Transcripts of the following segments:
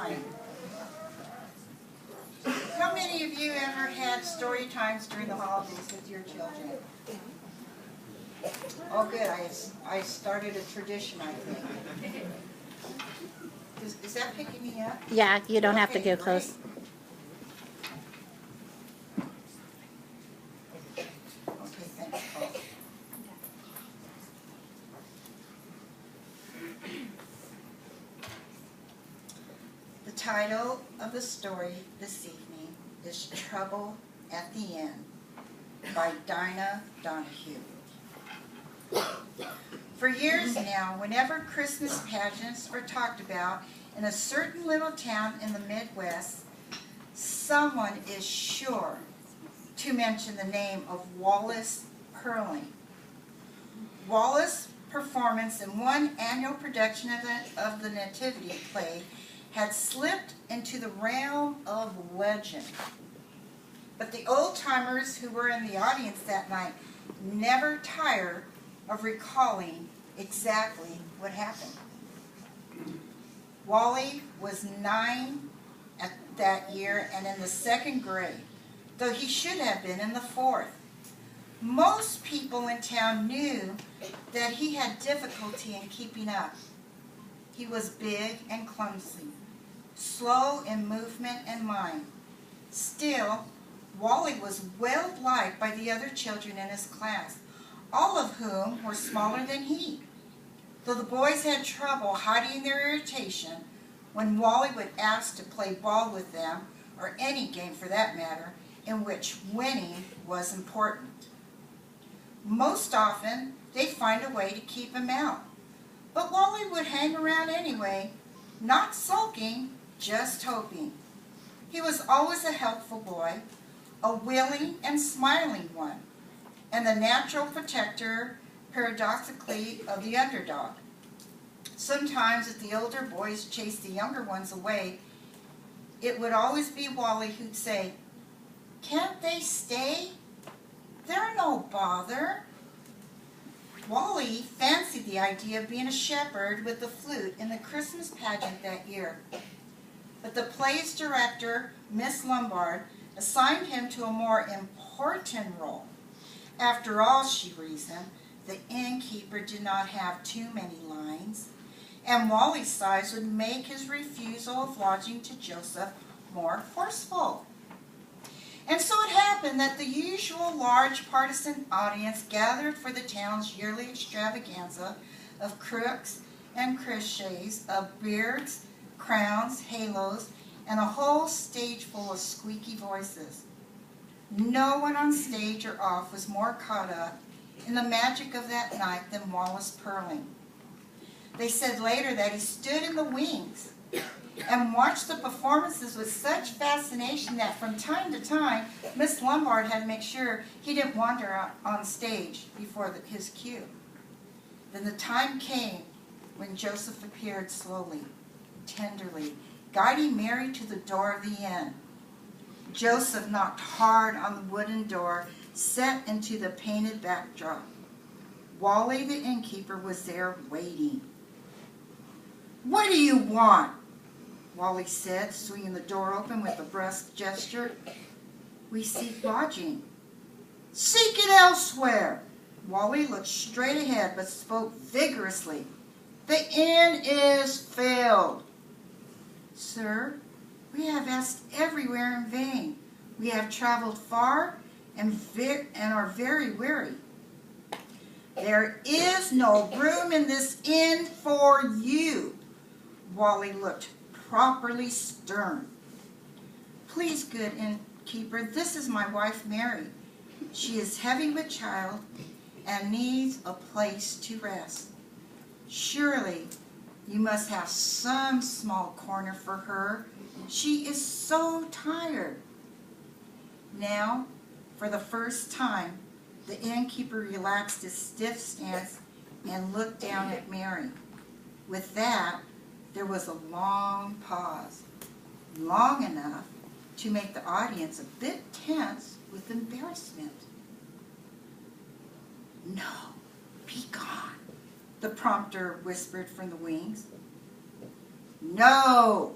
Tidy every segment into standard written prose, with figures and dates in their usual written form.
time. How many of you ever had story times during the holidays with your children? Oh, good. I started a tradition, I think. Is that picking me up? Yeah, you don't have to go great. close. Okay, thanks, Paul. The title of the story this evening is Trouble at the End by Dinah Donahue. For years now, whenever Christmas pageants are talked about in a certain little town in the Midwest, someone is sure to mention the name of Wallace Perling. Wallace's performance in one annual production of the Nativity play had slipped into the realm of legend. But the old-timers who were in the audience that night never tire of recalling exactly what happened. Wally was 9 at that year and in the 2nd grade, though he should have been in the 4th. Most people in town knew that he had difficulty in keeping up. He was big and clumsy, slow in movement and mind. Still, Wally was well liked by the other children in his class, all of whom were smaller than he. Though the boys had trouble hiding their irritation when Wally would ask to play ball with them, or any game for that matter, in which winning was important. Most often, they'd find a way to keep him out. But Wally would hang around anyway, not sulking, just hoping. He was always a helpful boy, a willing and smiling one, and the natural protector, paradoxically, of the underdog. Sometimes if the older boys chased the younger ones away, it would always be Wally who'd say, "Can't they stay? They're no bother." Wally fancied the idea of being a shepherd with the flute in the Christmas pageant that year. But the play's director, Miss Lombard, assigned him to a more important role. After all, she reasoned, the innkeeper did not have too many lines, and Wally's size would make his refusal of lodging to Joseph more forceful. And so it happened that the usual large partisan audience gathered for the town's yearly extravaganza of crooks and crochets, of beards, crowns, halos, and a whole stage full of squeaky voices. No one on stage or off was more caught up in the magic of that night than Wallace Perling. They said later that he stood in the wings and watched the performances with such fascination that from time to time, Miss Lombard had to make sure he didn't wander out on stage before his cue. Then the time came when Joseph appeared slowly, tenderly, guiding Mary to the door of the inn. Joseph knocked hard on the wooden door set into the painted backdrop. Wally, the innkeeper, was there waiting. "What do you want?" Wally said, swinging the door open with a brusque gesture. "We seek lodging." "Seek it elsewhere." Wally looked straight ahead but spoke vigorously. "The inn is filled." "Sir, we have asked everywhere in vain. We have traveled far and are very weary." "There is no room in this inn for you." Wally looked properly stern. "Please, good innkeeper, this is my wife Mary. She is heavy with child and needs a place to rest. Surely you must have some small corner for her. She is so tired." Now, for the first time, the innkeeper relaxed his stiff stance and looked down at Mary. With that, there was a long pause, long enough to make the audience a bit tense with embarrassment. "No, be gone," the prompter whispered from the wings. "No,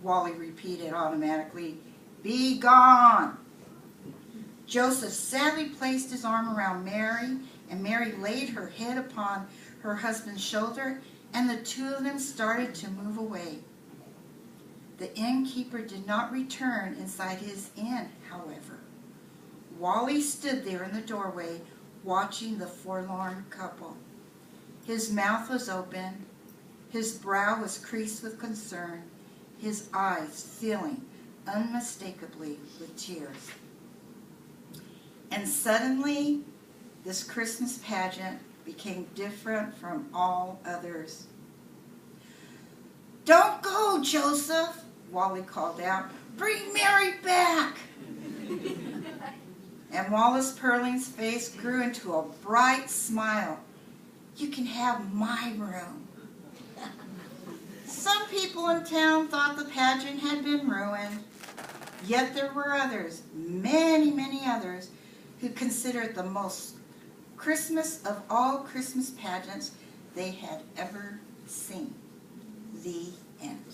Wally repeated automatically. "Be gone." Joseph sadly placed his arm around Mary, and Mary laid her head upon her husband's shoulder, and the two of them started to move away. The innkeeper did not return inside his inn, however. Wally stood there in the doorway, watching the forlorn couple. His mouth was open, his brow was creased with concern, his eyes filling unmistakably with tears. And suddenly, this Christmas pageant became different from all others. "Don't go, Joseph," Wally called out. "Bring Mary back." And Wallace Perling's face grew into a bright smile. "You can have my room." Some people in town thought the pageant had been ruined. Yet there were others, many, many others, who considered the most Christmas of all Christmas pageants they had ever seen. The end.